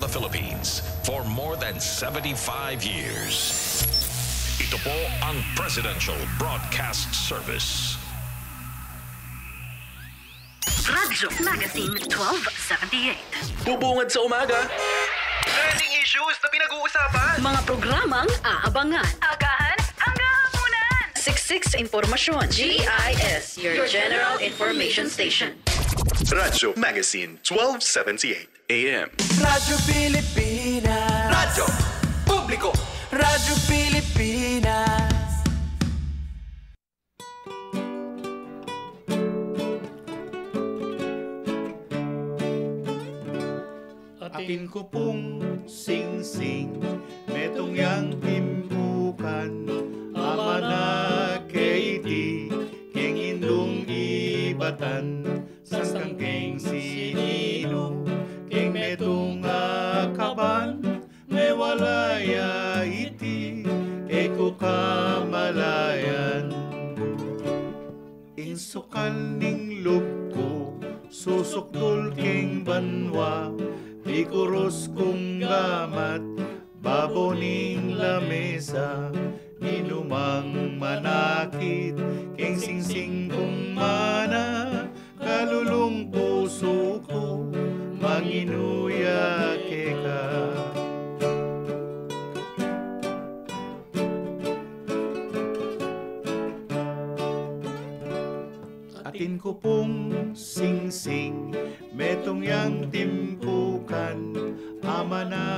the Philippines for more than 75 years. Ito po ang Presidential Broadcast Service. Radyo Magazine 1278. Bubungad sa umaga. Trending issues na pinag-uusapan. Mga programang aabangan. Agahan hanggang hapunan. Siksik sa impormasyon. GIS, your General Information Station. Radyo Magazine 1278 AM. Radyo Pilipinas. Radyo Publiko. Radyo Pilipinas. Atin ko pong sing-sing, metong yang timbukan, ama na keiti, keng indong ibatan, sasang keng sinino, keng metong akaban, mewalaya iti, eko kamalayan. Insukal ning lubko, susukdol keng banwa, ikuros kong gamat, baboning lamesa, inumang manakit, keng singsing kong mana, kalulong puso ko, manginuya ka. Atin ko pong sing-sing, metong yang timpukan, ama na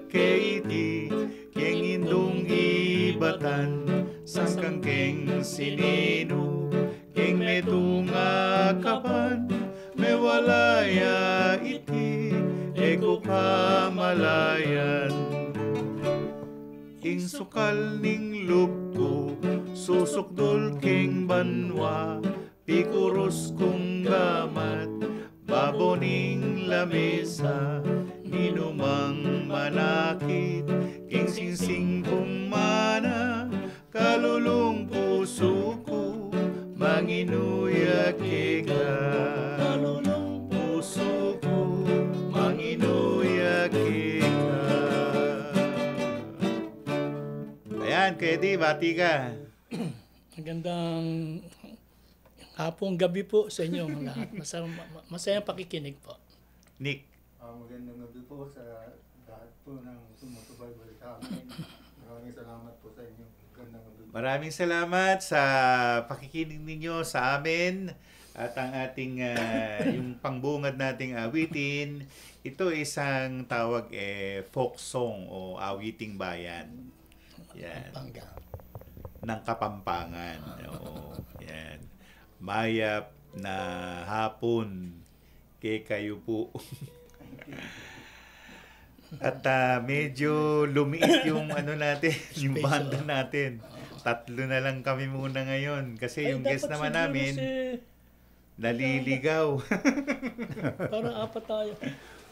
keiti, keng indong ibatan, sangkang keng sinino, keng metong akapan, mewalaya iti, eko kamalayan. Insukal ning lubko, susukdol keng banwa, pikuros kong gamat, baboning lamesa, ninumang manakit, king singsing kong mana, kalulong puso ko, manginuya ka. Kalulong puso ko, manginuya ka. Ayan, Kedi, bati ka. Magandang hapong gabi po sa inyo lahat. Masayang pakikinig po. Nick. Magandang gabi po sa lahat po ng sumusubaybay sa amin. Maraming salamat po sa inyo. Magandang gabi po. Maraming salamat sa pakikinig ninyo sa amin at ang ating yung pangbungad nating awitin. Ito isang tawag folk song o awiting bayan. Yan. Ng Kapampangan. Oo. Yan. Mayap na hapon kay kayo po. At medyo lumiit yung ano natin, yung banda natin. 3 na lang kami muna ngayon kasi yung guest naman namin naliligaw. Parang 4 tayo.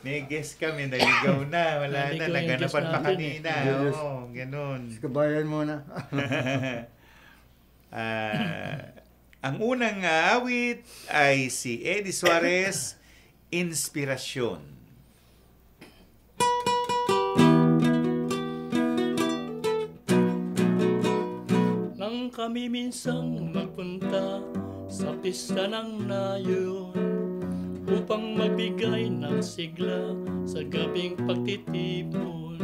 May guest kami, naligaw na. Wala na, naganapan pa kanina. Oo, ganun. Kabayan muna. Ang unang awit ay si Eddie Suarez, Inspirasyon. Nang kami minsang magpunta sa pista ng nayon upang magbigay ng sigla sa gabing pagtitipon,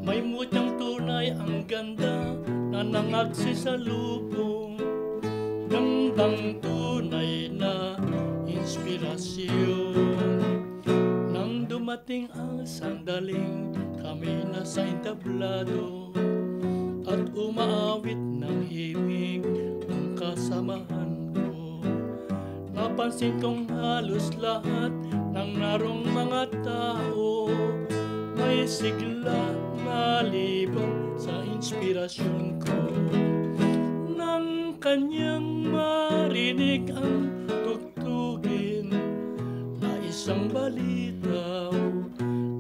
may mutyang tunay ang ganda na nangagsisalubong, gandang tunay na inspirasyon. Nang dumating ang sandaling kami nasa entablado at umaawit ng himig ang kasamahan ko, napansin kong halos lahat ng narong mga tao may sigla na libang sa inspirasyon ko. Nang kanyang marinig ang tugtugin na isang balitaw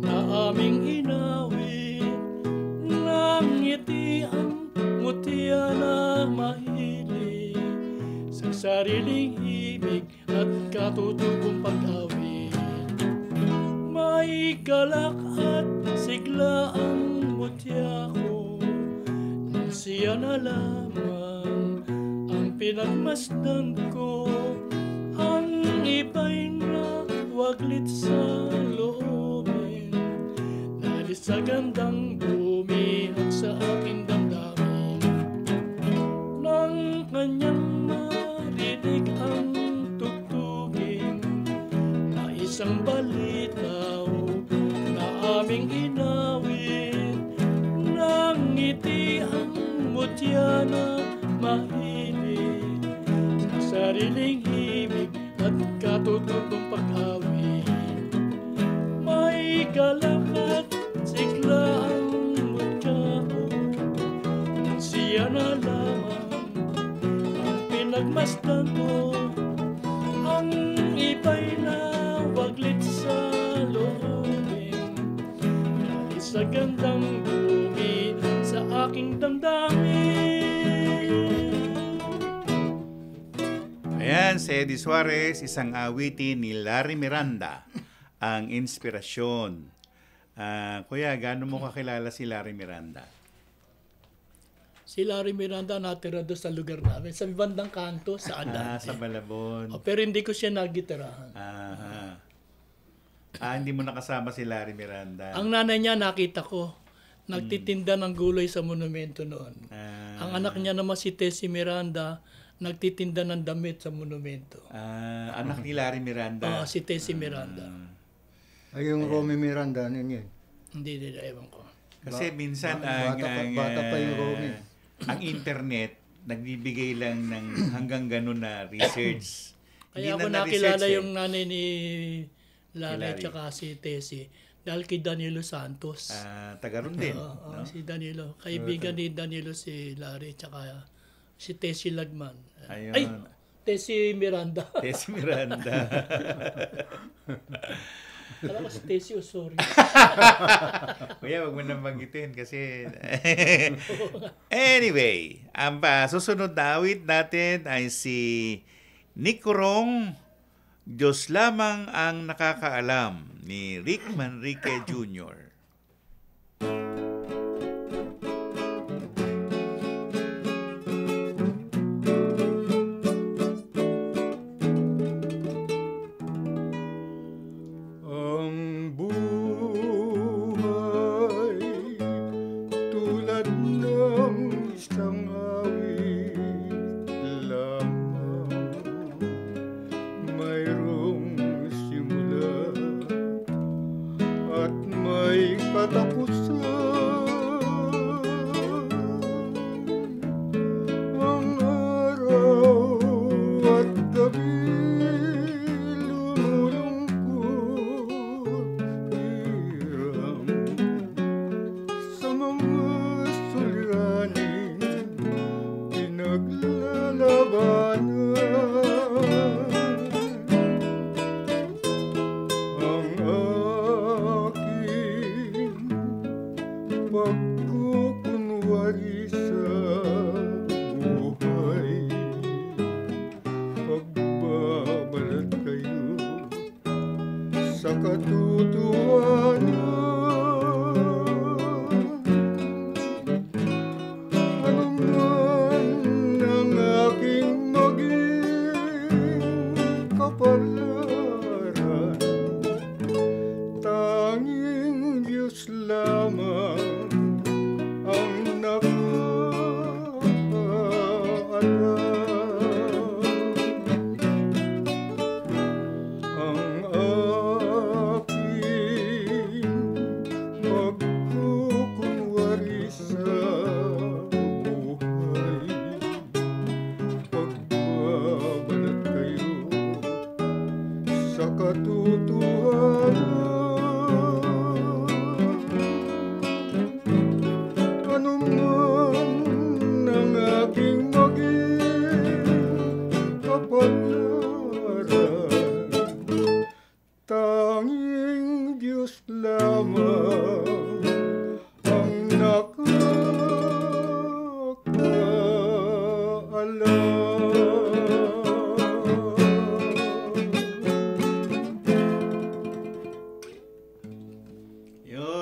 na aming inawit, nang ngiti ang mutya na mahilig sa sariling ibig at katutubong pag-awit. May galak biglaang mutya ko, nang siya na lamang ang pinagmasdan ko. Ang iba'y nawaglit sa loobin, nalis sa gandang bumi at sa aking damdamin. Nang kanyang marinig ang tugtugin na isang balitaw na aming inawit, nang ngiti ang mutya na mahilig sa sariling himig at katutubong pag-awit. May galak at sigla ang mutya ko, nang siya na lamang ang pinagmasdan ko. Ang iba'y nawaglit sa loobin, nalis sa gandang bumi sa aking damdamin. Ayan, si Eddie Suarez, isang awitin ni Larry Miranda, ang inspirasyon. Kuya, gaano mo kakilala si Larry Miranda? Si Larry Miranda natira doon sa lugar namin, sa bandang kanto, sa Adante. Sa Malabon. Pero hindi ko siya nagitirahan. Hindi mo nakasama si Larry Miranda. Ang nanay niya nakita ko, nagtitinda ng gulay sa monumento noon. Ang anak niya naman si Tessie Miranda, nagtitinda ng damit sa monumento. Anak ni Larry Miranda. Si Tessie Miranda. Ay, yung Romy Miranda, ano yun? Hindi, ewan ko. Kasi minsan bata pa yung Romy. Ang internet nagbibigay lang ng hanggang ganun na research. Kaya ako na nakilala research, yung nanay ni Larry Larry. at saka si Tessie dahil kay Danilo Santos. Taga ron din. Si Danilo. Kaibigan ni Danilo si Larry at saka si Tessie Lagman. Ayun. Ay! Tessie Miranda. Tessie Miranda. Alam ko si Tessie Osorio. Kuya, wag mo nang banggitin kasi... Anyway, ang susunod na awit natin ay si Nicorong, Diyos lamang ang nakakaalam, ni Rick Manrique Jr.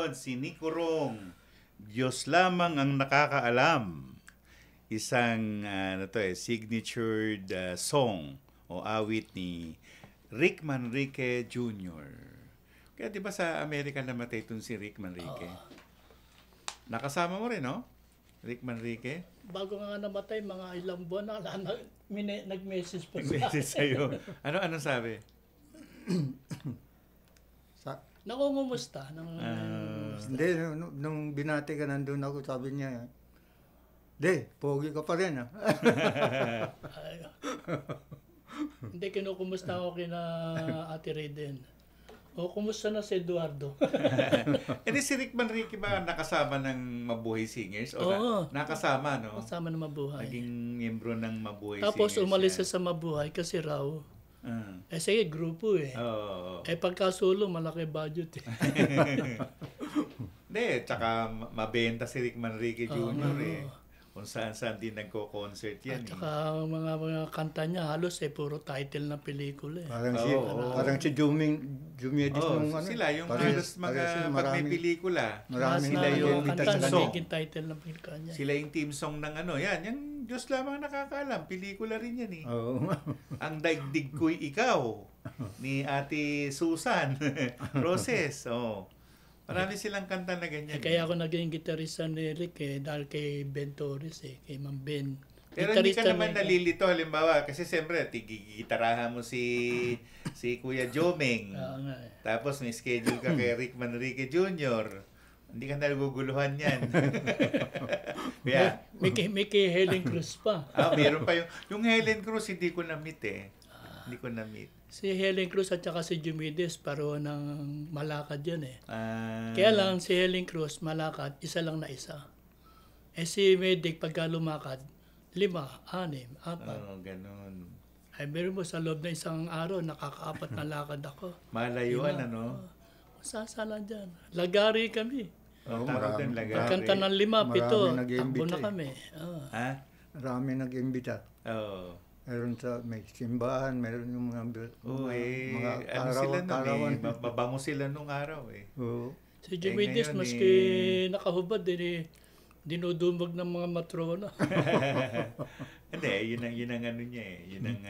susunod, si Nico Rong. Diyos lamang ang nakakaalam. Isang signatured song o awit ni Rick Manrique Jr. Kaya di ba sa Amerika namatay itong si Rick Manrique? Nakasama mo rin, no? Rick Manrique? Bago nga namatay, mga ilang buwan na nag-message pa Nag-message sa'yo. Ano sabi? Nakungumusta. Hindi, nung binati ka nandun ako, sabi niya, pogi ka pa rin, ha? Hindi, kinukumusta ako kina Ate Reden. Kumusta na si Eduardo? Hindi si Rick Manrique ba nakasama ng Mabuhay Singers? Oo. Nakasama, no? Kasama na Mabuhay. Naging miyembro ng Mabuhay Tapos Singers. umalis siya sa Mabuhay kasi raw. Sige, grupo eh. Oo. Pagkasulo, malaki budget eh. Hindi, tsaka mabenta si Rick Manrique Jr. Kung saan-saan din nagko-concert yan. At saka mga kanta niya, halos puro title ng pelikula eh. Parang si Jumedis nung sila, yung halos pag may pelikula. Marami sila yung kanta team song. naging title ng pelikula niya. Sila yung team song ng yung Diyos lamang nakakaalam. Pelikula rin yan eh. Ang daigdig ko'y ikaw ni Ate Susan Roses. Marami silang kanta na ganyan. Kaya ako naging gitarista ni Rick dahil kay Ben Torres kay Ma'am Ben. Pero hindi ka naman nalilito, halimbawa, kasi siyempre, tigigitarahan mo si Kuya Jomeng. Tapos may schedule ka kay Rick Manrique Jr. Hindi ka naguguluhan yan. May kay Helen Cruz pa. Meron pa yung Helen Cruz, hindi ko na-meet eh. Hindi ko na-meet. Si Helen Cruz at saka si Jumides, paro ng Malakad yan eh. Kaya lang, si Helen Cruz, Malakad, isa lang na isa. Si Medic, pagka lumakad, 5, 6, 4. Ganun. Meron mo sa loob na isang araw, nakaka-4 na lakad ako. Malayuan, Sasala dyan. Lagari kami. Marami lagari. Pagkanta ng 5, 7, takbo na kami. Marami nag-imbita. Meron may simbahan, meron yung mga karawan. Mabango sila nung araw eh. Si Jumides, maski nakahubad dinudumog ng mga matrona. Hindi, yun ang ano niya eh. Yun ang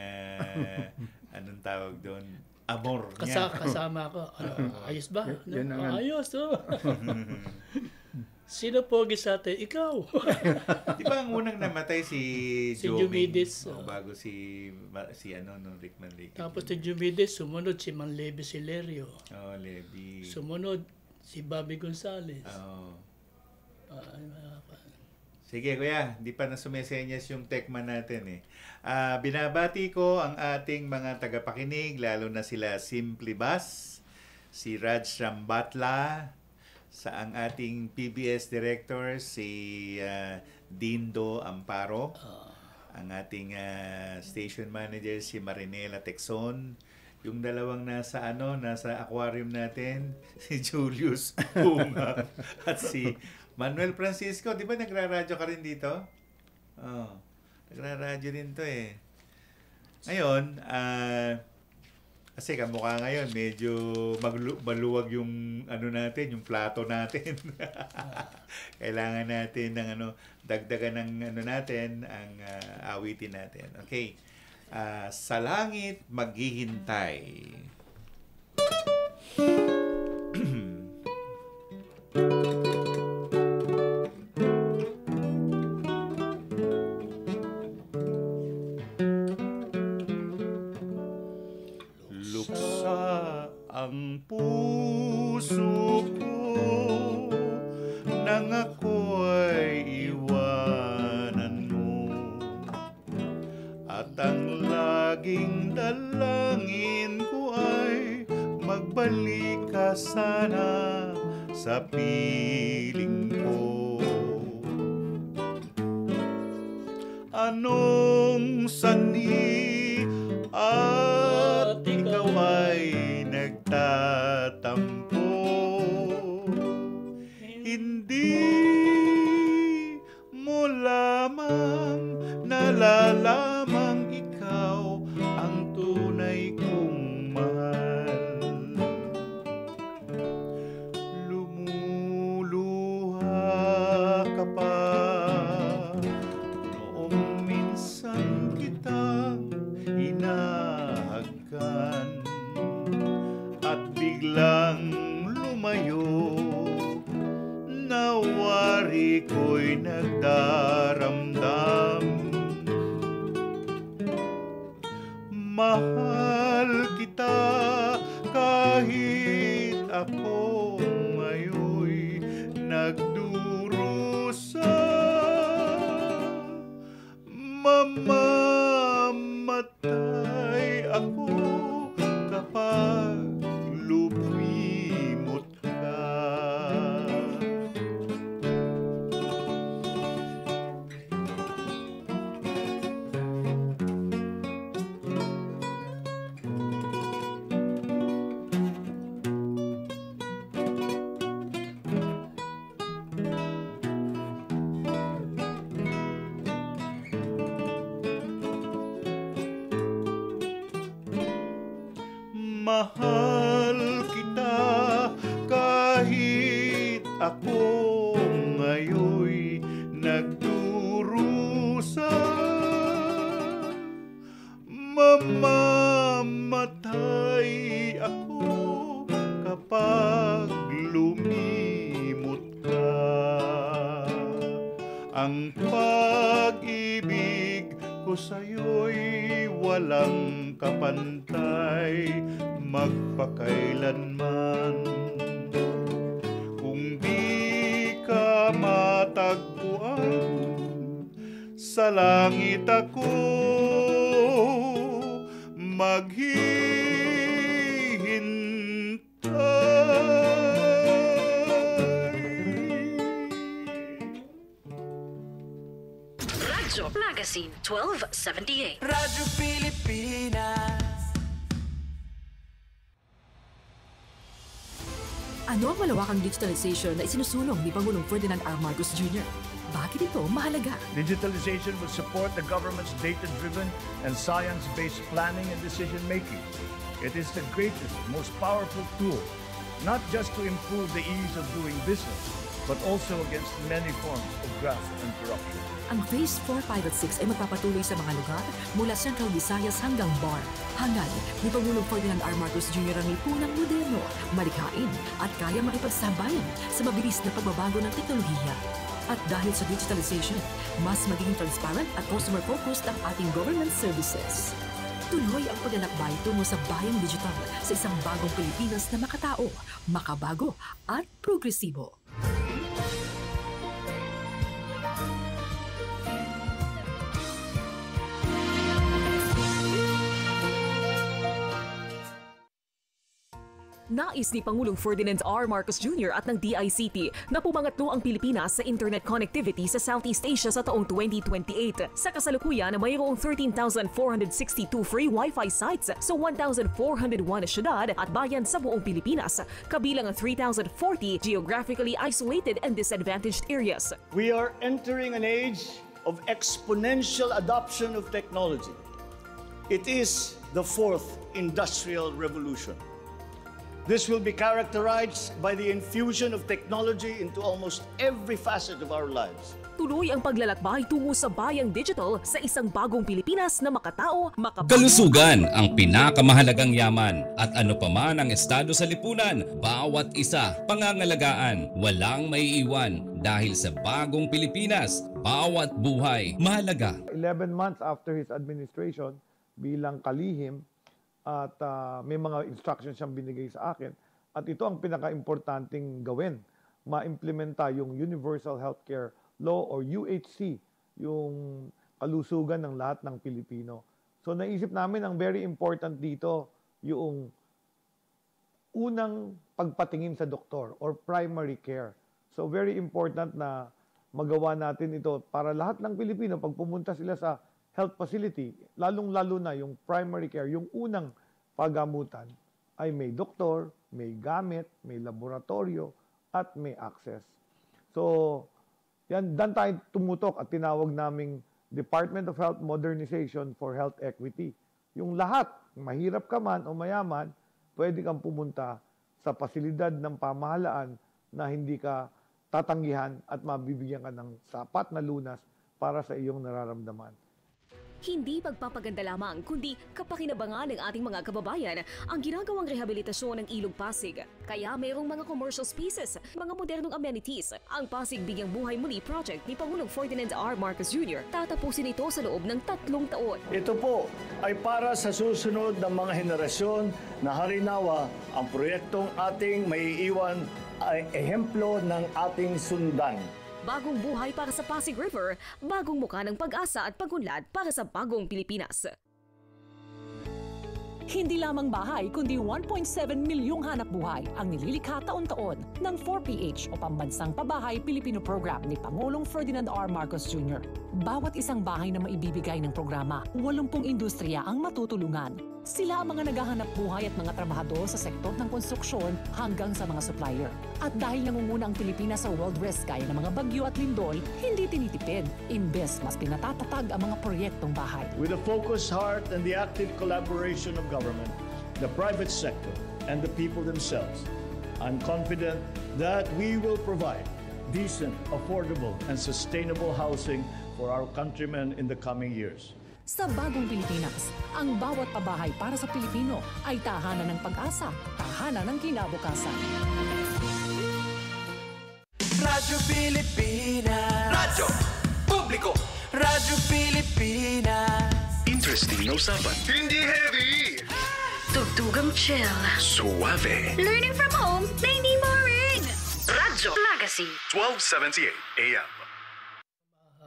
anong tawag doon? Amor niya. Kasama ako. Ayos ba? Ayos. Sino pogi sa atin? Ikaw. Di ba ang unang namatay si Jumides? Bago si Rick Manrique. Tapos si Jumides, sumunod si Manleve Silerio. Levi. Sumunod si Bobby Gonzales. Sige kuya, di pa na sumesenyas yung tekman natin eh. Binabati ko ang ating mga tagapakinig, lalo na sila Simply Bus, si Raj Rambatla, sa ang ating PBS director, si Dindo Amparo, ang ating station manager, si Marinela Texon, yung dalawang nasa aquarium natin, si Julius Bunga at si Manuel Francisco. Di ba nagraradyo ka rin dito? Nagraradyo din to eh. Ngayon, kasi kamukha ngayon, medyo maluwag yung natin, yung plato natin. Kailangan natin ng dagdagan ng natin, ang awitin natin. Okay. Sa langit maghihintay. Luksa ang puso ko nang ako'y iwanan mo, at ang laging dalangin ko ay magbalik ka sana sa piling ko. Anong sanhi at ikaw ay nagtatampo, hindi mo lamang nalalamang ikaw ang tunay kong mahal. Lumuha ka pa. Noong minsan kitang hinahagkan at biglang lumayo, nawari ko'y nagdaramdam. Mahal kita kahit ako ngayon'y nagdurusa. Mamamatay ako kapag lumimot ka. Mahal kita kahit ako ngayon'y nagdurusa. Mamamatay ako kapag lumimot ka. Ang pag-ibig ko sa'yo'y walang kapantay magpakailanman. Kung di ka matagpuan, sa langit ako maghihintay. Radyo Magazine 1278. Radyo Pilipinas. Ano ang malawakang digitalization na isinusulong ni Pangulong Ferdinand R. Marcos Jr.? Bakit ito mahalaga? Digitalization will support the government's data-driven and science-based planning and decision-making. It is the greatest, most powerful tool, not just to improve the ease of doing business, but also against many forms of graft and corruption. Ang Phase 4 Pilot 6 ay magpapatuloy sa mga lugar mula Central Visayas hanggang Bar. Hangad ni Pangulong Ferdinand R. Marcos Jr. ang lipunang moderno, malikhain at kaya makipagsabayan sa mabilis na pagbabago ng teknolohiya. At dahil sa digitalization, mas magiging transparent at customer-focused ang ating government services. Tuloy ang paglalakbay tungo sa bayang digital sa isang bagong Pilipinas na makatao, makabago at progresibo. Nais ni Pangulong Ferdinand R. Marcos Jr. at ng DICT na pumangatlo ang Pilipinas sa internet connectivity sa Southeast Asia sa taong 2028. Sa kasalukuyan, mayroong 13,462 free Wi-Fi sites sa 1,401 na syudad at bayan sa buong Pilipinas, kabilang ang 3,040 geographically isolated and disadvantaged areas. We are entering an age of exponential adoption of technology. It is the fourth industrial revolution. This will be characterized by the infusion of technology into almost every facet of our lives. Tuloy ang paglalakbay tungo sa bayang digital sa isang bagong Pilipinas na makatao, makabago. Kalusugan ang pinakamahalagang yaman at ano pa man ang estado sa lipunan, bawat isa pangangalagaan, walang maiiwan dahil sa bagong Pilipinas, bawat buhay mahalaga. 11 months after his administration bilang kalihim, at may mga instructions siyang binigay sa akin. At ito ang pinaka-importanting gawin. Ma-implementa yung Universal Healthcare Law or UHC, yung kalusugan ng lahat ng Pilipino. So naisip namin ang very important dito, yung unang pagpatingin sa doktor or primary care. So very important na magawa natin ito para lahat ng Pilipino, pag pumunta sila sa health facility, lalong-lalo na yung primary care, yung unang pagamutan, ay may doktor, may gamit, may laboratorio, at may access. So, yan, dan tayo tumutok at tinawag naming Department of Health Modernization for Health Equity. Yung lahat, mahirap ka man o mayaman, pwede kang pumunta sa pasilidad ng pamahalaan na hindi ka tatanggihan at mabibigyan ka ng sapat na lunas para sa iyong nararamdaman. Hindi pagpapaganda lamang, kundi kapakinabangan ng ating mga kababayan ang ginagawang rehabilitasyon ng Ilog Pasig. Kaya mayroong mga commercial spaces, mga modernong amenities. Ang Pasig Bigyang Buhay Muli project ni Pangulong Ferdinand R. Marcos Jr. tatapusin ito sa loob ng 3 taon. Ito po ay para sa susunod ng mga henerasyon na harinawa ang proyektong ating maiiwan ay ehemplo ng ating sundan. Bagong buhay para sa Pasig River, bagong mukha ng pag-asa at pagunlad para sa bagong Pilipinas. Hindi lamang bahay kundi 1.7 milyong hanap buhay ang nililikha taon-taon ng 4PH o Pambansang Pabahay Pilipino Program ni Pangulong Ferdinand R. Marcos Jr. Bawat isang bahay na maibibigay ng programa, 80 industriya ang matutulungan. Sila ang mga naghahanap buhay at mga trabahador sa sektor ng konstruksyon hanggang sa mga supplier. At dahil nangunguna ang Pilipinas sa world risk gaya ng mga bagyo at lindol, hindi tinitipid. Imbes mas pinatatatag ang mga proyektong bahay. With a focused heart and the active collaboration of government, the private sector, and the people themselves, I'm confident that we will provide decent, affordable, and sustainable housing for our countrymen in the coming years. Sa bagong Pilipinas, ang bawat pabahay para sa Pilipino ay tahanan ng pag-asa, tahanan ng kinabukasan. Radyo Pilipinas. Radyo Publiko. Radyo Pilipinas. Interesting na usapan. Hindi heavy. Tugtugang chill. Suave. Learning from home na hindi boring. Radyo Magazine. 1278 AM.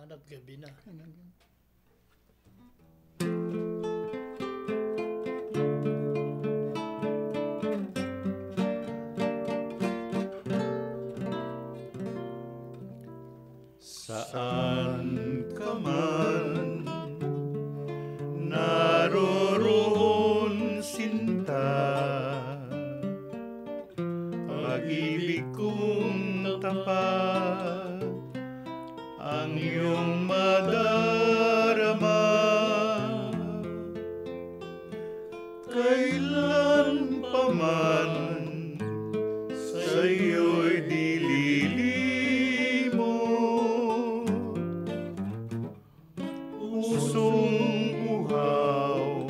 Hanap gabi na. Saan ka man naroroon, sinta, pag-ibig kong tapat ang iyong madarama. Kailan pa man sa'yo'y dililimo, pusong uhaw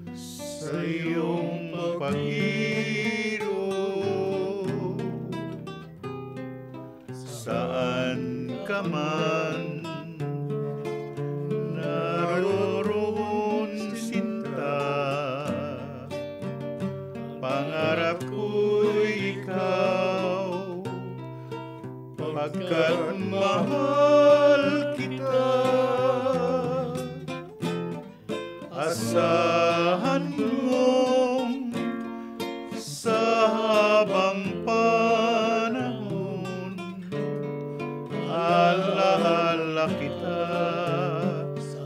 sa iyong pag-iro. Saan ka man naroroon, sinta, pangarap ko'y ikaw, pagkat mahal kita. Asahan mong sa habang panahon, alaala kita,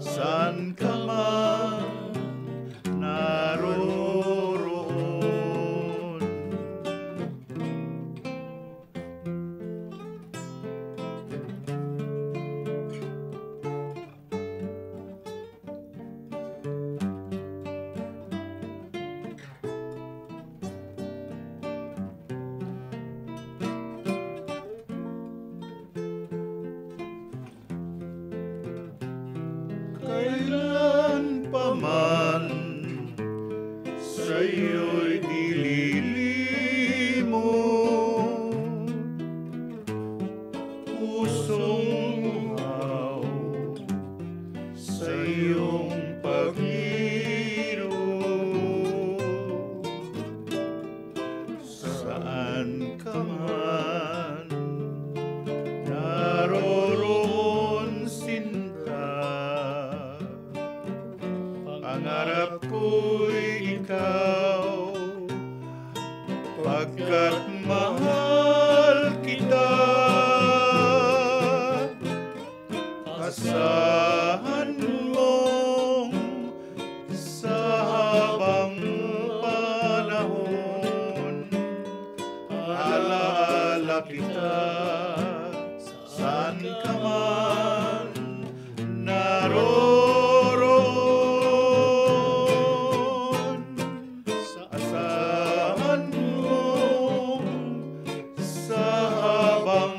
saan ka man naroroon. Kailan pa man sa'yo'y dililimo, pusong uhaw sa iyong pag-iro. Saan ka man naroroon, sinta, pangarap ko'y ikaw, pagkat mahal kita. Asahan mong sa habang panahon, alaala kita, saan ka man naroroon. Asahan mo sa habang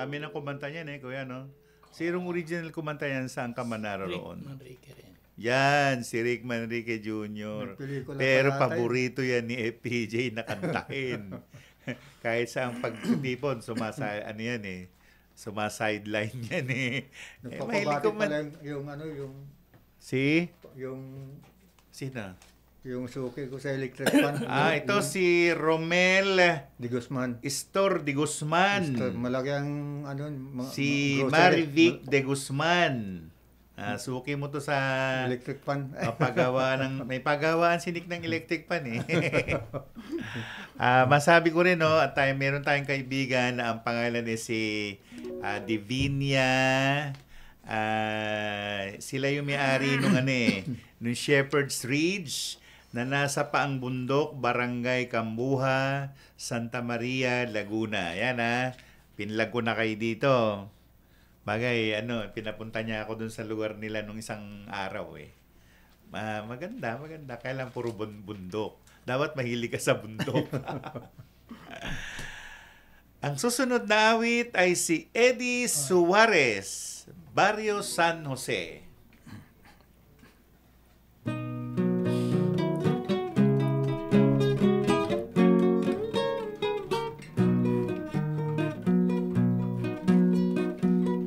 Marami nang kumanta niyan kuya, no? Sinong original kumanta yan, saan ka man naroon? Rick Manrique rin. Yan, si Rick Manrique Jr. Pero paborito yan ni FPJ na kantahin. Kahit sa pagtipon, sumasideline yan Nagpapabati pala yung Sino? Yung suki ko sa electric fan. Ito si Romel de Guzman. Istor de Guzman. Malaki ang si Marivic de Guzman. Suki mo to sa electric fan. May pagawaan si Nick ng electric fan masabi ko rin at meron tayong kaibigan na ang pangalan ni si Divinia. Sila yung may-ari nung nung Shepherd's Ridge na nasa Paang Bundok, Barangay Cambuha, Santa Maria, Laguna. Yan pinlag ko na kayo dito. Bagay, pinapunta niya ako dun sa lugar nila nung isang araw maganda. Kaya lang puro bundok. Dapat mahilig ka sa bundok. Ang susunod na awit ay si Eddie Suarez, Barrio San Jose.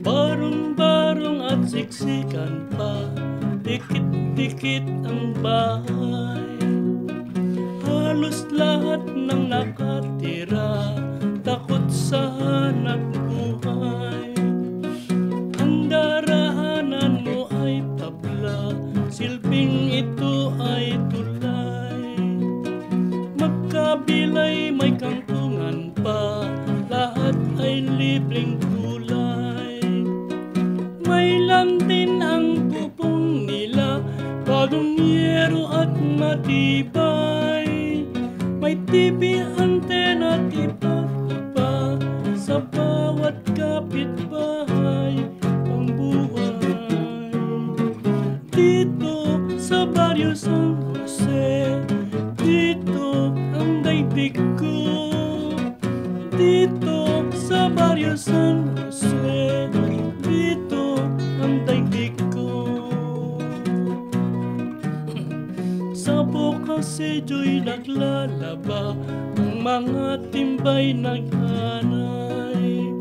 Barong-barong at siksikan pa, dikit-dikit ang bahay. Halos lahat ng nakatira, takot sa hanap buhay. Ang daraanan mo ay tabla, silbing ito ay tulay. Magkabilay may kangkungan pa, lahat ay libreng kulay. May landin ang bubong nila, bagong yero at matibay. May TV, antena at iba-iba, sa bawat kapitbahay ang buhay. Dito sa Barrio San Jose, dito ang daigdig ko. Dito sa Barrio San Jose, dito ang daigdig ko. Sa Bocasedyo'y naglalaba, ang mga timbay naghanay.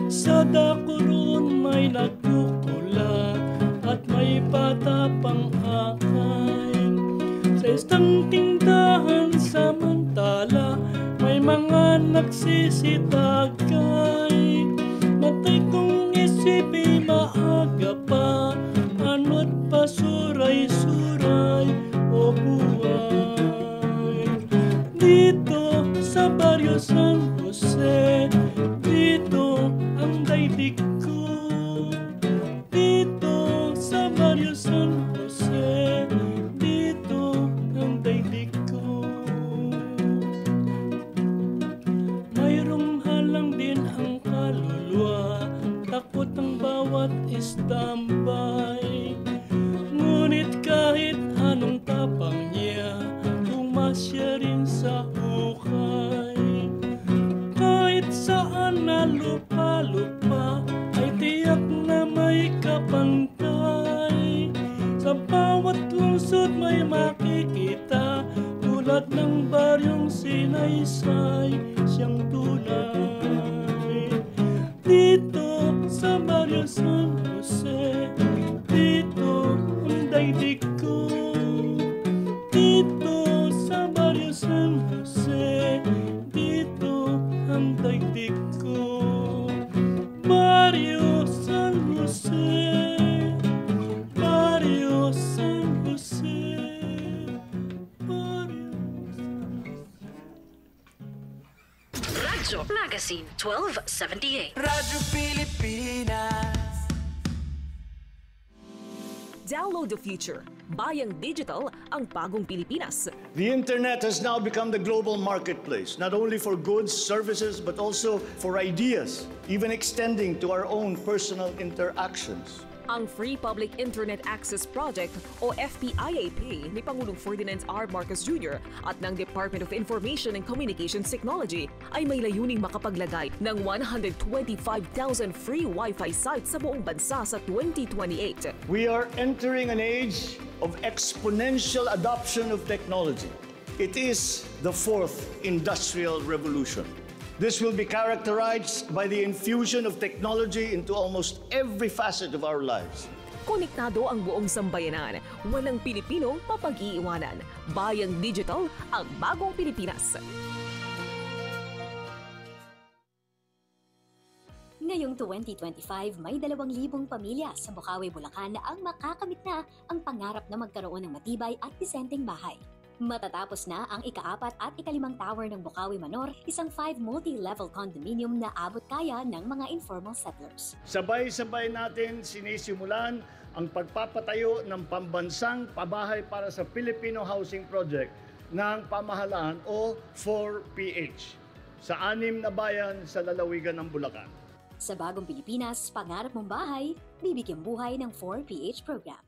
Sa Dacoron may nagkukula, at may bata pang akay. Sa isang tindahan samantala, may mga nagsisitagay. Matay kong isipin maaga pa, ano't pasuray-suray o buhay. Dito sa Barrio San Jose, dito ang daigdig ko. Dito sa Barrio San Jose, dito ang daigdig ko. Mayroong halang din ang kaluluwa, takot ang bawat istambay. Ngunit kahit anong tapang niya, pumasya rin sa hukay. Kahit saan na lupa-lupa, ay tiyak na may kapantay. Sa bawat lungsod may makikita, tulad ng baryong sinaysay, siyang tunay. Dito sa Barrio San Jose, dito ang daigdig ko. Dito sa Barrio San Jose, dito ang daigdig ko. Barrio San Jose, Barrio San Jose, Barrio San Jose. Radyo Magazine 1278. Radyo Pilipinas. Download the future. Bayang Digital, ang bagong Pilipinas. The internet has now become the global marketplace, not only for goods, services, but also for ideas, even extending to our own personal interactions. Ang Free Public Internet Access Project o FPIAP ni Pangulong Ferdinand R. Marcos Jr. at ng Department of Information and Communications Technology ay may layuning makapaglagay ng 125,000 free Wi-Fi sites sa buong bansa sa 2028. We are entering an age of exponential adoption of technology. It is the fourth industrial revolution. This will be characterized by the infusion of technology into almost every facet of our lives. Konektado ang buong sambayanan. Walang Pilipino mapag-iiwanan. Bayang Digital, ang bagong Pilipinas. Ngayong 2025, may 2,000 pamilya sa Bukawi, Bulacan na ang makakamit na ang pangarap na magkaroon ng matibay at disenteng bahay. Matatapos na ang ika-4 at ika-5 tower ng Bukawi Manor, isang 5 multi-level condominium na abot kaya ng mga informal settlers. Sabay-sabay natin sinisimulan ang pagpapatayo ng pambansang pabahay para sa Filipino Housing Project ng pamahalaan o 4PH sa 6 na bayan sa lalawigan ng Bulacan. Sa bagong Pilipinas, pangarap mong bahay, bibigyang buhay ng 4PH program.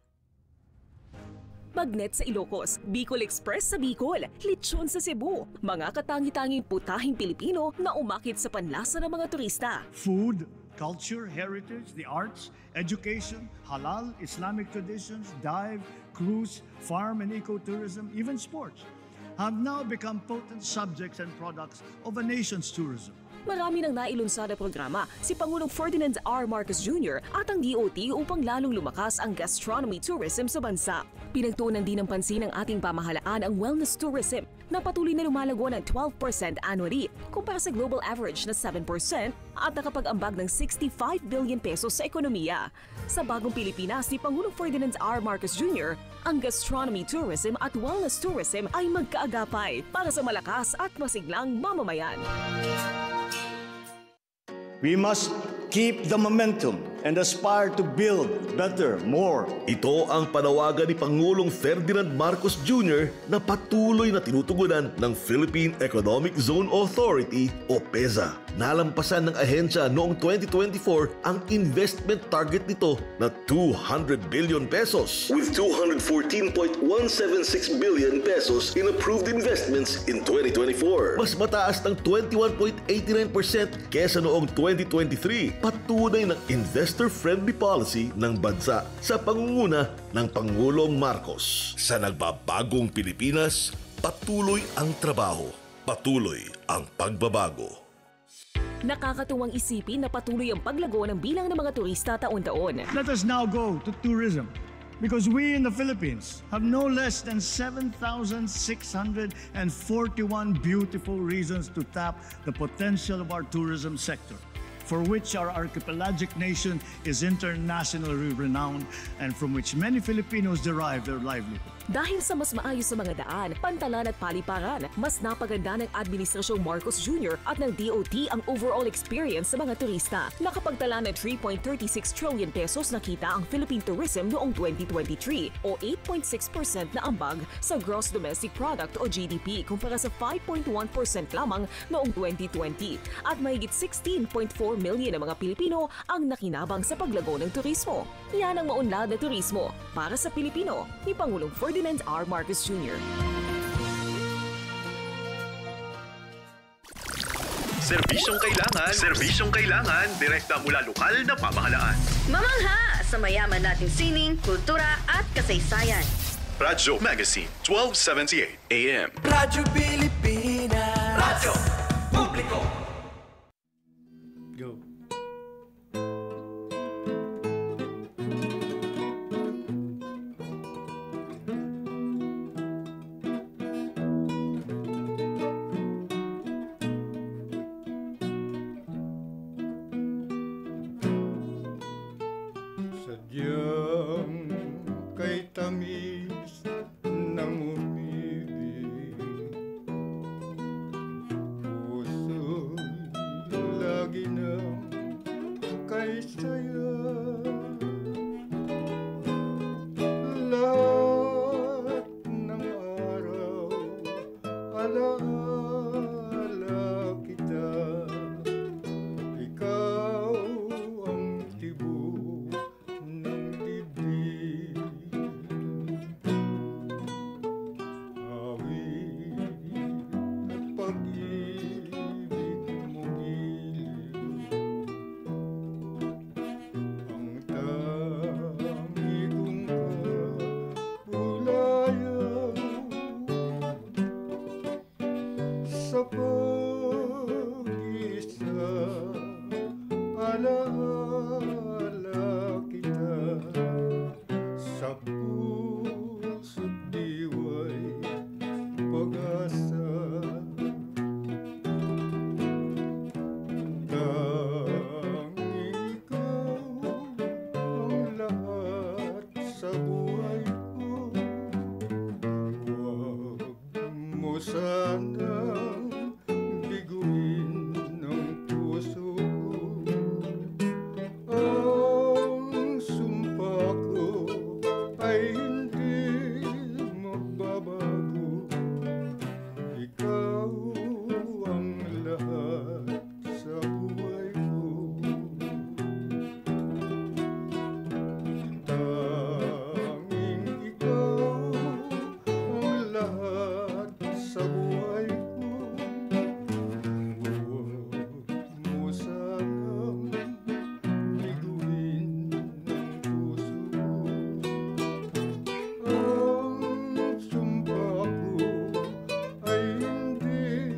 Magnet sa Ilocos, Bicol Express sa Bicol, lechon sa Cebu, mga katangi-tanging putahing Pilipino na umakit sa panlasa ng mga turista. Food, culture, heritage, the arts, education, halal, Islamic traditions, dive, cruise, farm and ecotourism, even sports have now become potent subjects and products of a nation's tourism. Marami nang nailunsad na programa si Pangulong Ferdinand R. Marcos Jr. at ang DOT upang lalong lumakas ang gastronomy tourism sa bansa. Pinagtuunan din ng pansin ng ating pamahalaan ang wellness tourism na patuloy na lumalago ng 12% annually kumpara sa global average na 7% at nakapag-ambag ng 65 billion pesos sa ekonomiya. Sa bagong Pilipinas ni Pangulong Ferdinand R. Marcos Jr., ang gastronomy tourism at wellness tourism ay magkaagapay para sa malakas at masiglang mamamayan. We must keep the momentum and aspire to build better, more. Ito ang panawagan ni Pangulong Ferdinand Marcos Jr. na patuloy na tinutugunan ng Philippine Economic Zone Authority o PEZA. Nalampasan ng ahensya noong 2024 ang investment target nito na 200 billion pesos with 214.176 billion pesos in approved investments in 2024. Mas mataas ng 21.89% kesa noong 2023. Patunay ng investor-friendly policy ng bansa sa pangunguna ng Pangulong Marcos. Sa nagbabagong Pilipinas, patuloy ang trabaho, patuloy ang pagbabago. Nakakatuwang isipin na patuloy ang paglago ng bilang ng mga turista taon-taon. Let us now go to tourism because we in the Philippines have no less than 7,641 beautiful reasons to tap the potential of our tourism sector, for which our archipelagic nation is internationally renowned and from which many Filipinos derive their livelihood. Dahil sa mas maayos sa mga daan, pantalan at paliparan, mas napaganda ng Administrasyong Marcos Jr. at ng DOT ang overall experience sa mga turista. Nakapagtala ng 3.36 trillion pesos na kita ang Philippine tourism noong 2023 o 8.6% na ambag sa gross domestic product o GDP kumpara sa 5.1% lamang noong 2020 at mahigit 16.4 million na mga Pilipino ang nakinabang sa paglago ng turismo. Yan ang maunlad na turismo para sa Pilipino ni Pangulong Ferdinand R. Marcos Jr. Serbisyong kailangan, direkta mula lokal na pamahalaan. Mamangha sa mayaman nating sining, kultura at kasaysayan. Radyo Magazine, 1278 AM. Radyo Pilipinas. Radyo Publiko. Go. Sadyang kay tamis ng umibig, pag-isa, alaala kita sa puso't diwa'y pag-asa. Tanging ikaw ang lahat sa buhay ko. Huwag mo sanang biguin ang puso ko. Ang sumpa ko ay hindi magbabago. Ikaw ang lahat sa buhay ko. Tanging ikaw ang lahat sa buhay ko. Huwag mo sanang biguin ang puso ko. Ang sumpa ko ay hindi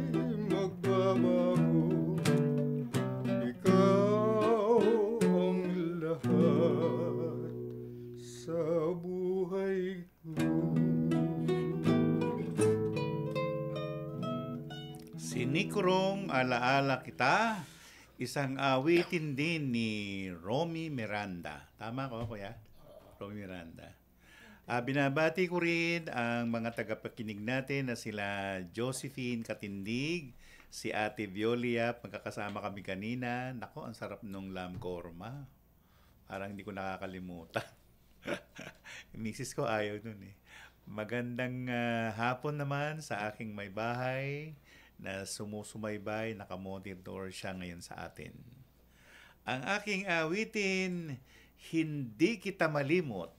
magbabago. Ikaw ang lahat sa buhay ko. Sinikrong Alaala Kita, isang awitin din ni Romy Miranda. Tama ko, kuya? Romy Miranda. Binabati ko rin ang mga tagapakinig natin na sila Josephine Katindig, si Ate Violia, magkakasama kami kanina. Nako, ang sarap nung lamb korma. Parang hindi ko nakakalimutan. Misis ko ayaw nun eh. Magandang hapon naman sa aking may bahay na sumusumaybay, nakamonitor siya ngayon sa atin. Ang aking awitin, Hindi Kita Malimot.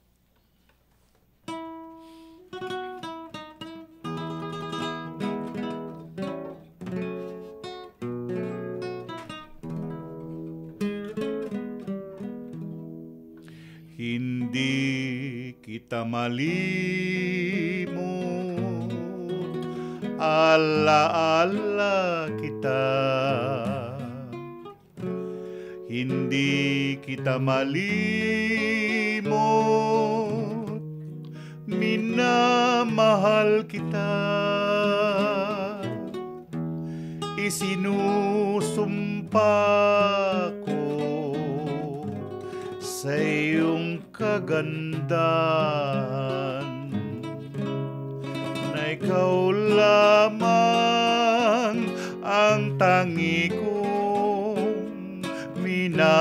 Hindi kita malimot, alaala kita. Hindi kita malimot, minamahal kita. Isinusumpa ko sa iyong kagandahan na ikaw lamang ang tangi kong minamahal.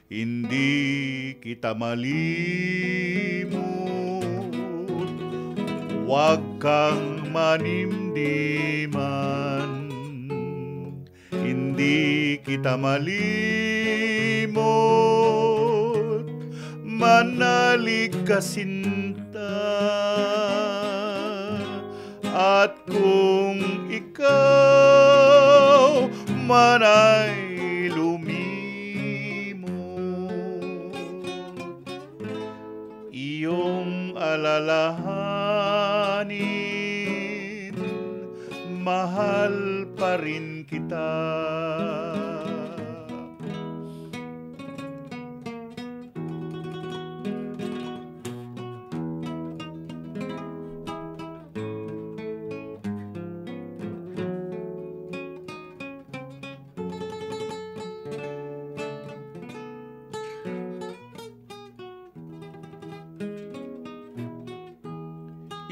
Hindi kita malimot, huwag kang manimdiman. Hindi kita malimot, manalig ka sinta. At kung ikaw man ay lumimot, iyong alalahanin, mahal pa rin kita.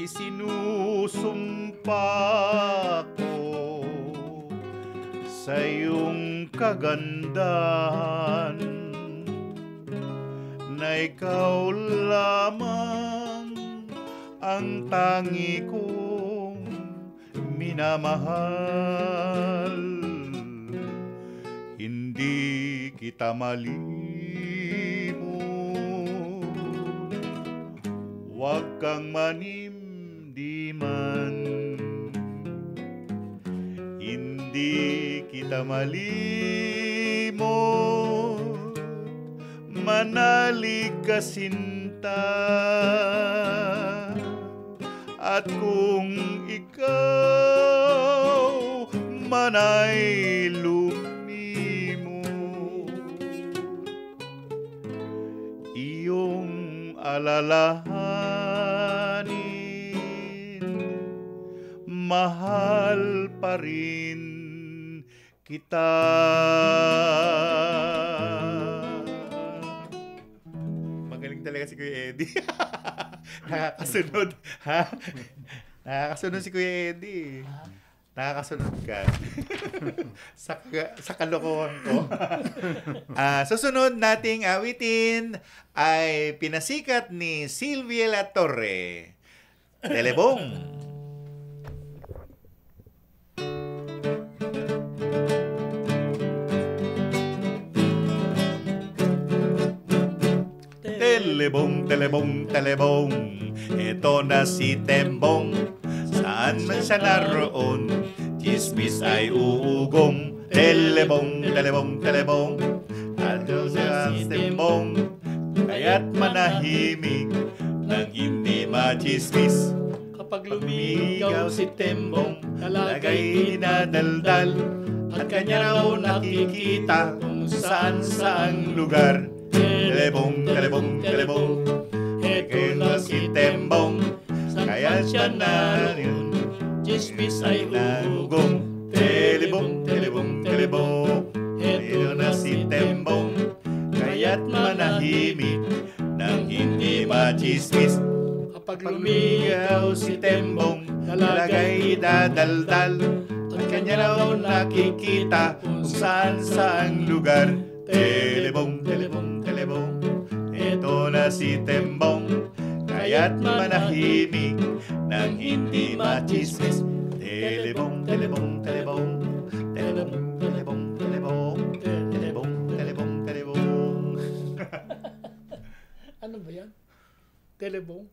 Isinusumpa ko sa iyong kagandahan na ikaw lamang ang tangi kong minamahal. Hindi kita malimot, huwag kang manimdiman. Hindi kita malimot, manalig ka sinta. At kung ikaw man ay lumimo, iyong alalahanin, mahal pa rin kita. Magaling talaga si Kuya Eddie. Nakakasunod. Ha? Nakakasunod si Kuya Eddie. Nakakasunod ka. sa kalokohan ko. Susunod nating awitin ay pinasikat ni Sylvia La Torre. Telebong. Telebong, telebong, telebong, ito na si Tembong. Saan man siya naroon, chismis ay uugong. Telebong, telebong, telebong, ito na si Tembong. Kaya't manahimik nang hindi machismis. Kapag lumigaw si Tembong, talaga'y dinadaldal, at kanya raw nakikita kung saan-saang lugar. Telebong, telebong, telebong, ito na si Tembong. Kaya siya na rin, chismis ay uugong. Telebong, telebong, telebong, ito na si Tembong. Kaya't manahimik nang hindi machismis. Kapag lumigaw si Tembong, talaga'y dadaldal, at kanya raw nakikita kung saan-saang lugar. Telebong, telebong, telebong, ito na si Tembong. Kaya't manahimik nang hindi machismis. Telebong, telebong, telebong, telebong, telebong, telebong, telebong, telebong, telebong. Ano ba yan? Telebong?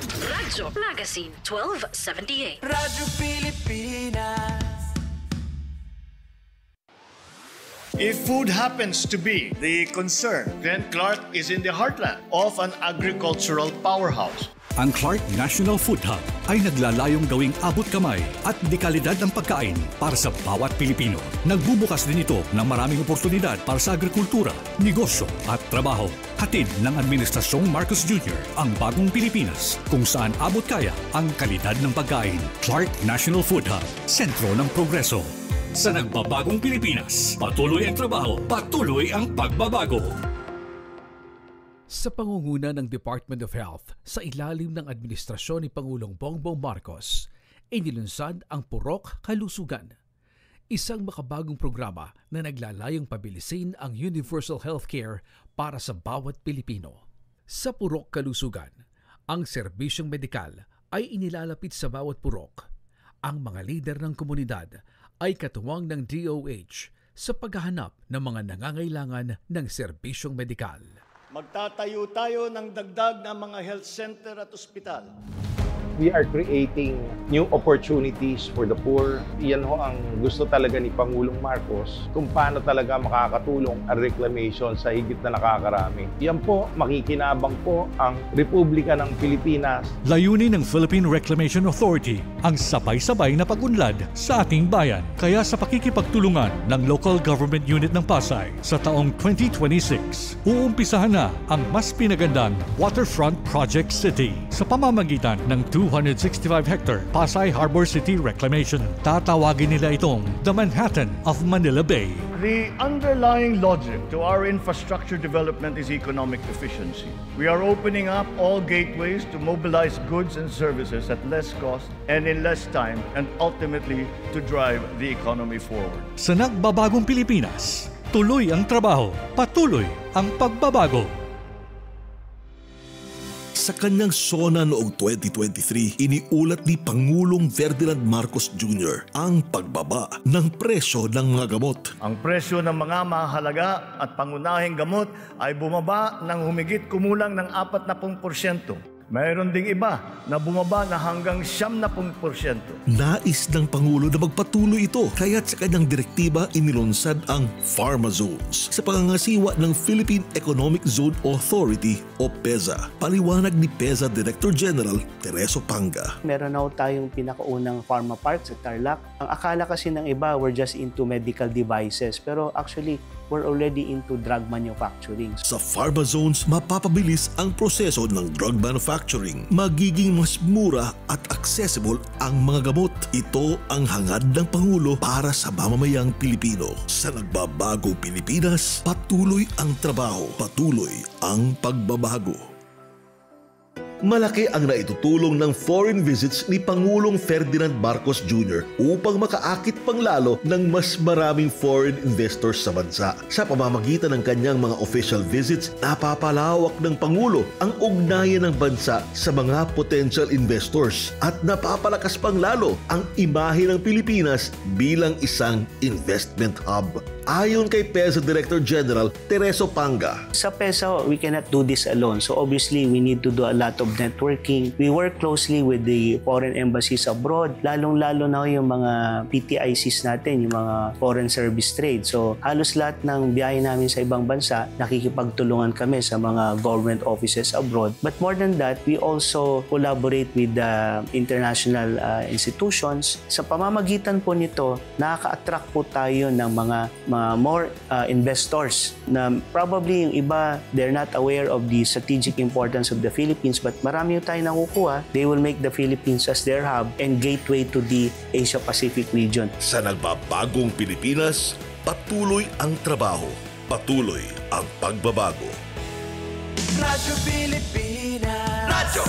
Radyo Magazine 1278. Radyo Pilipinas. If food happens to be the concern, then Clark is in the heartland of an agricultural powerhouse. Ang Clark National Food Hub ay naglalayong gawing abot kamay at dekalidad ng pagkain para sa bawat Pilipino. Nagbubukas din ito ng maraming oportunidad para sa agrikultura, negosyo at trabaho. Hatid ng Administrasyong Marcos Jr. ang bagong Pilipinas kung saan abot kaya ang kalidad ng pagkain. Clark National Food Hub, sentro ng progreso. Sa nagbabagong Pilipinas, patuloy ang trabaho, patuloy ang pagbabago. Sa pangunguna ng Department of Health sa ilalim ng administrasyon ni Pangulong Bongbong Marcos, inilunsad ang Purok Kalusugan, isang makabagong programa na naglalayong pabilisin ang universal healthcare para sa bawat Pilipino. Sa Purok Kalusugan, ang serbisyong medikal ay inilalapit sa bawat purok. Ang mga lider ng komunidad ay katuwang ng DOH sa paghahanap ng mga nangangailangan ng serbisyong medikal. Magtatayo tayo ng dagdag na mga health center at ospital. We are creating new opportunities for the poor. Yan ho ang gusto talaga ni Pangulong Marcos, kung paano talaga makakatulong ang reclamation sa higit na nakakarami. Yan po, makikinabang po ang Republika ng Pilipinas. Layunin ng Philippine Reclamation Authority ang sabay-sabay na pag-unlad sa ating bayan. Kaya sa pakikipagtulungan ng Local Government Unit ng Pasay sa taong 2026, uumpisahan na ang mas pinagandang Waterfront Project City sa pamamagitan ng 265-hectare Pasay Harbor City Reclamation. Tatawagin nila itong the Manhattan of Manila Bay. The underlying logic to our infrastructure development is economic efficiency. We are opening up all gateways to mobilize goods and services at less cost and in less time, and ultimately to drive the economy forward. Sa nagbabagong Pilipinas, tuloy ang trabaho, patuloy ang pagbabago. Sa kanyang SONA noong 2023, iniulat ni Pangulong Ferdinand Marcos Jr. ang pagbaba ng presyo ng mga gamot. Ang presyo ng mga mahalaga at pangunahing gamot ay bumaba ng humigit kumulang ng 40%. Mayroon ding iba na bumaba na hanggang 70%. Nais ng Pangulo na magpatuloy ito kaya't sa kanyang direktiba inilunsad ang Pharma Zones sa pangangasiwa ng Philippine Economic Zone Authority o PEZA. Paliwanag ni PEZA Director General Tereso Panga. Meron na tayong pinakaunang pharma park sa Tarlac. Ang akala kasi ng iba, we're just into medical devices. Pero actually, we're already into drug manufacturing. Sa Pharma Zones, mapapabilis ang proseso ng drug manufacturing. Magiging mas mura at accessible ang mga gamot. Ito ang hangad ng Pangulo para sa mamamayang Pilipino. Sa nagbabagong Pilipinas, patuloy ang trabaho, patuloy ang pagbabago. Malaki ang naitutulong ng foreign visits ni Pangulong Ferdinand Marcos Jr. upang makaakit pang lalo ng mas maraming foreign investors sa bansa. Sa pamamagitan ng kanyang mga official visits, napapalawak ng Pangulo ang ugnayan ng bansa sa mga potential investors at napapalakas pang lalo ang imahe ng Pilipinas bilang isang investment hub. Ayon kay PEZA Director General Tereso Panga. Sa PEZA, we cannot do this alone. So obviously, we need to do a lot of networking. We work closely with the foreign embassies abroad, lalong-lalo na yung mga PTICs natin, yung mga foreign service trade. So halos lahat ng biyahe namin sa ibang bansa, nakikipagtulungan kami sa mga government offices abroad. But more than that, we also collaborate with the international institutions. Sa pamamagitan po nito, nakaka-attract po tayo ng mga more investors na probably yung iba, they're not aware of the strategic importance of the Philippines, but marami yung tayo nakukuha. They will make the Philippines as their hub and gateway to the Asia-Pacific region. Sa nagbabagong Pilipinas, patuloy ang trabaho, patuloy ang pagbabago. Radyo Pilipinas. Radyo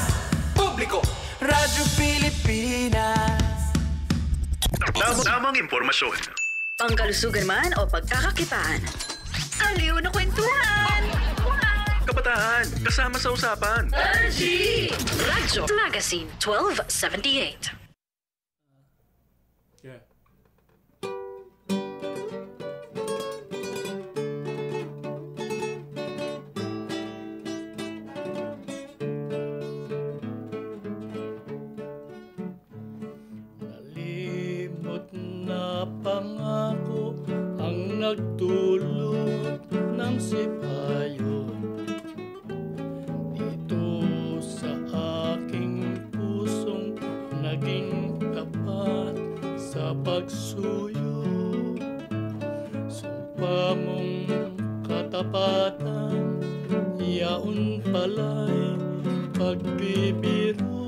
Publiko. Radyo Pilipinas. Tamang impormasyon. Pangkalusugan man o pagkakakitaan. Aliw na kwentuhan! Kabataan, kasama sa usapan. RG! Radyo Magazine 1278. Pangako ang nagdulot ng sipayon dito sa aking pusong naging tapat sa pagsuyo. Sumpa mong katapatan, yaon pala'y pagbibiro.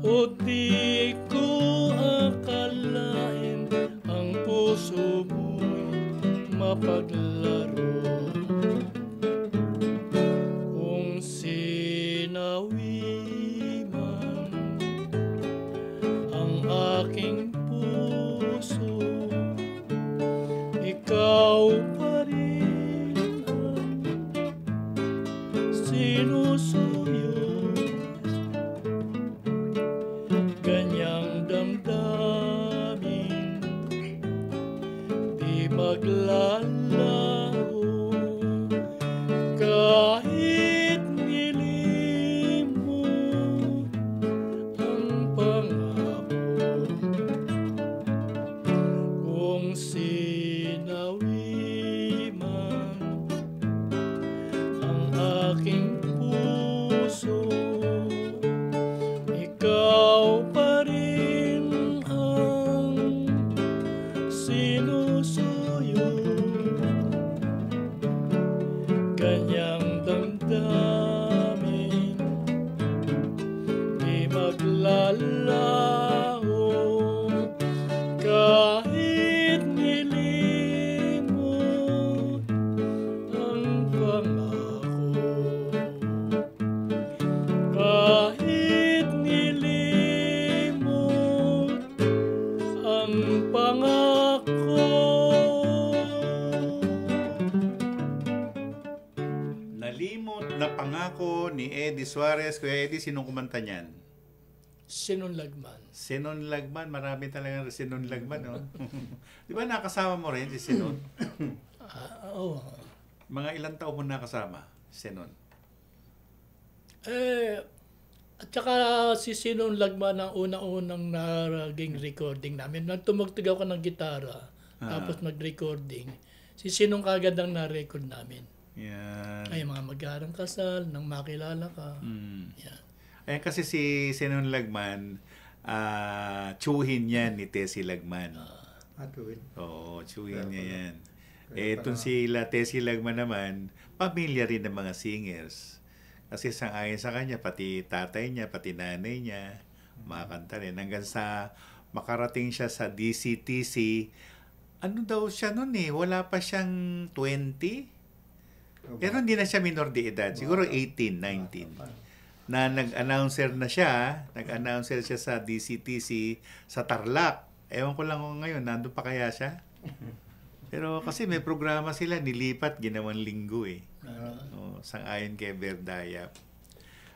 O di ko akalain ang puso mo'y mapaglaro. Kung sinawi man ang aking puso, ikaw pa rin ang sinusuyo. Ganyang damdamin di maglalaho kahit nilimot ang pangako. Kung sinawi man ang aking puso, ikaw pa rin ang sinusuyo. Ganyang damdamin di maglalaho kahit nilimot ang pangako. Kahit nilimot ang pangako. Nalimot na pangako ni Eddie Suarez. Kuya Eddie, sinong kumanta niyan? Sinon Lagman. Sinon Lagman. Marami talagang Sinon Lagman. No? Di ba nakasama mo rin si Sinon? Oo. Mga ilang taon mo nakasama, Sinon? At saka si Sinong Lagman ang unang-unang naging recording namin. Nagtumugtog ako ng gitara, tapos nag-recording. Si Sinong kagad ang na-record namin. Yan. Ay, mga mag-aarang kasal, nang makilala ka. Yan. Ayan kasi si Sinong Lagman, tsuhin yan ni Tessie Lagman. Tsuhin? Oo, tsuhin niya yan. Itong sila Tessie Lagman naman, pamilya rin ng mga singers. Kasi ayon sa kanya, pati tatay niya, pati nanay niya, makakanta rin. Hanggang sa makarating siya sa DCTC, ano daw siya nun wala pa siyang 20? Pero hindi na siya minor de edad, siguro 18, 19. Na nag-announcer na siya, nag-announcer siya sa DCTC sa Tarlac. Ewan ko lang kung ngayon, nandun pa kaya siya? Pero kasi may programa sila, nilipat, ginawang linggo sang-ayon kay Verdayap.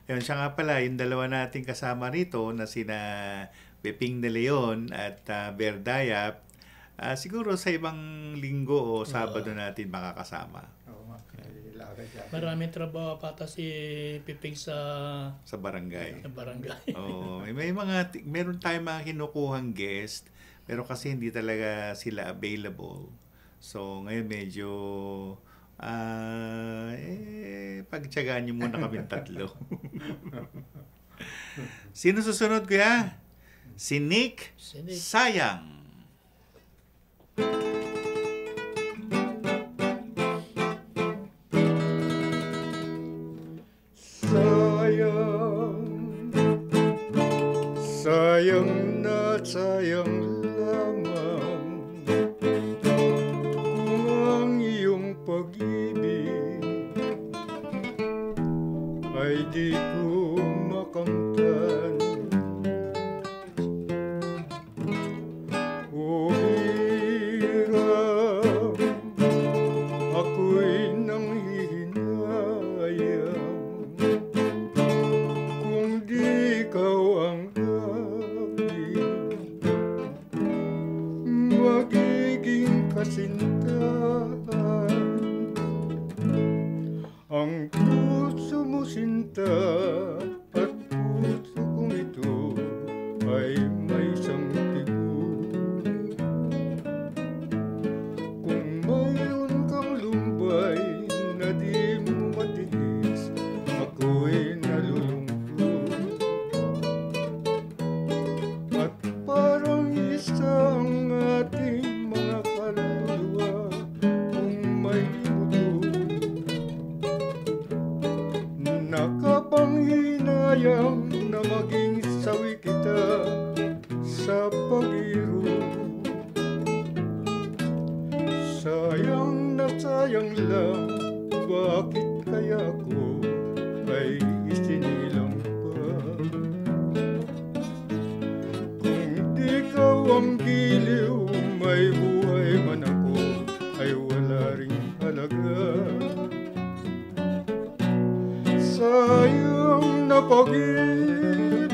Ayun, siya nga pala, yung dalawa nating kasama rito na sina Peping de Leon at Verdayap, siguro sa ibang linggo o Sabado natin makakasama. Maraming trabaho pata si Piping sa barangay. Sa barangay. Meron tayong mga kinukuhang guest, pero kasi hindi talaga sila available. So ngayon medyo pagtiyagaan niyo muna kaming tatlo. Sino susunod, kuya? Si Nick Sayang. Sayang na sayang lamang kung ang iyong pag-ibig ay di ko makamtan. O hirap, ako'y nanghihinayang kung di ikaw ang magiging kasintahan. Ang puso mo sinta at puso kong ito ay may isang tibok. Kung mayroon kang lumbay na di mo matiis, ako'y nalulungkot. At parang isang ating mga kaluluwa kung may mundo, nakapanghinayang na maging sawi kita sa pag-iro. Sayang na sayang lang, bakit kaya ko ay isinilang pa? Kung di ikaw ang giliw, may buhay man ako ay wala ring halaga. Sayang na pag-ibig,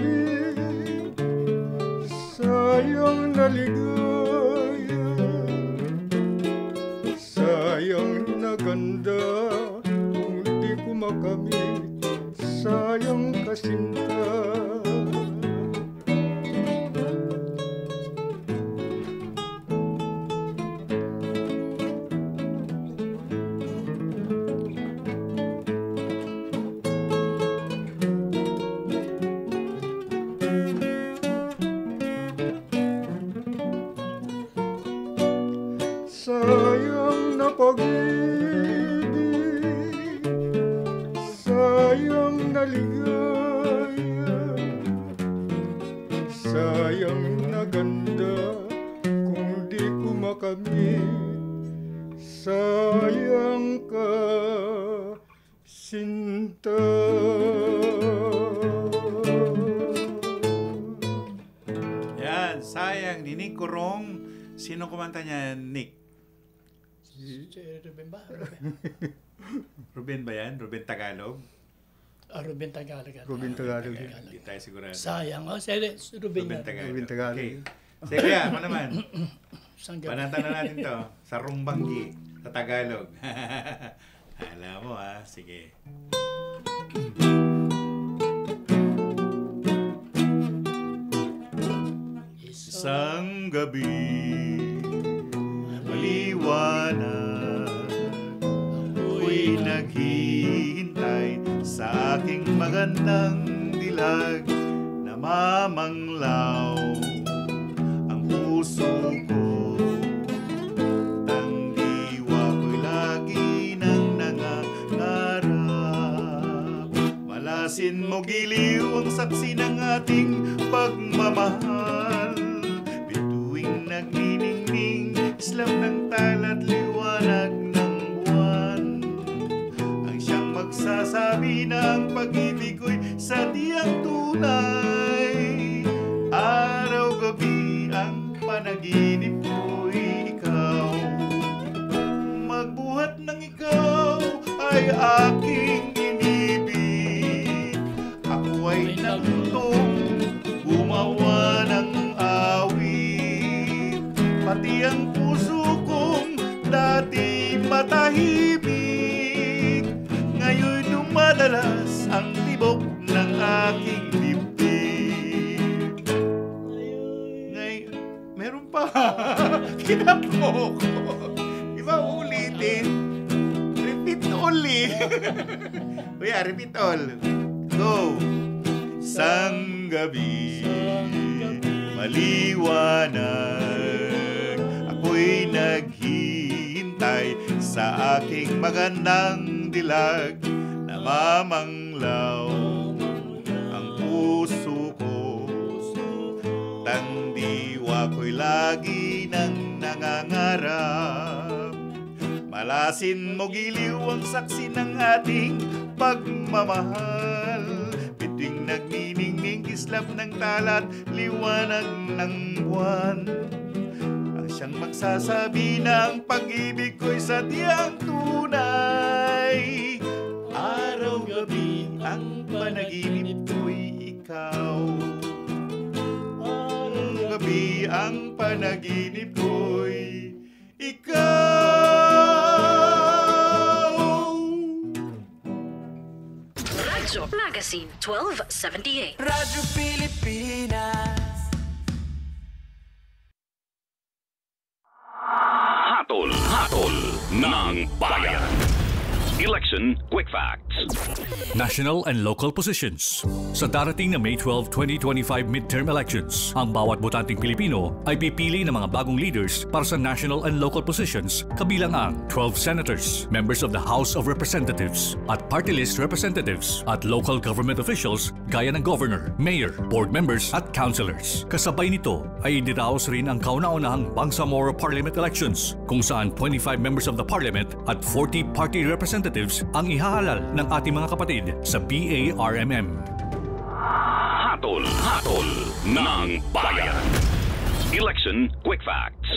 sayang na ligaya, sayang na ganda kung di ko makamit, sayang kasinta. Sayang na pag-ibig, sayang na ligaya, sayang na ganda kung di ko makamit, sayang ka sinta. Yan, sayang ni Nick Kurong. Sino kumanta niya, Nick? Si Ruben ba? Ruben ba yan? Ruben Tagalog? Ruben Tagalog. Ruben Tagalog. Hindi tayo sigurado. Sayang. Si Ruben Tagalog. Ruben Tagalog. Okay. Sige kuya, ako naman. Panatan na natin to. Sa Rumbanggi. Sa Tagalog. Alam mo sige. Isang gabi maliwanag, ako'y naghihintay sa aking magandang dilag. Namamanglaw ang puso ko, tangdiwa ko'y lagi nang nangangarap. Malasin mo giliw ang saksi ng ating pagmamahal. Bituing nagniningning, islam ng talat, liwanag ng buwan. Ang siyang magsasabi ng pag-ibig ko'y sadyang tunay. Araw-gabi ang panaginip ko'y ikaw. Magbuhat ng ikaw ay aking inibig. Ako ay nagtong gumawa ng awit. Pati ang puso kong dati matahimik, ngayon dumadalas ang tibok ng aking dibdib. Meron pa. Kinapok ko. Iba ulitin. Repeat only. Kuya, repeat all. Go. Isang gabi maliwanag, ako'y naghihintay sa aking magandang dilag. Namamanglaw ang puso ko, tangdiwa ko'y lagi nang nangangarap. Malasin mo giliw ang saksi ng ating pagmamahal. Biting nagniningning, kislap ng talat, liwanag ng buwan. Ang siyang magsasabi ng pag-ibig ko'y sadyang tunay. Araw-gabi ang panaginip ko'y ikaw. Araw-gabi ang panaginip ko'y ikaw. Radyo Magazine 1278. Radyo Pilipinas. Hatol ng bayan. Election Quick Facts. National and local positions. Sa darating na May 12, 2025 midterm elections, ang bawat botanteng Pilipino ay pipili ng mga bagong leaders para sa national and local positions, kabilang ang 12 senators, members of the House of Representatives, at party list representatives, at local government officials gaya ng governor, mayor, board members, at councilors. Kasabay nito ay idiraos rin ang kauna-unahang Bangsamoro Parliament elections, kung saan 25 members of the Parliament at 40 party representatives ang ihahalal ng ating mga kapatid sa BARMM. Hatol ng bayan. Election Quick Facts.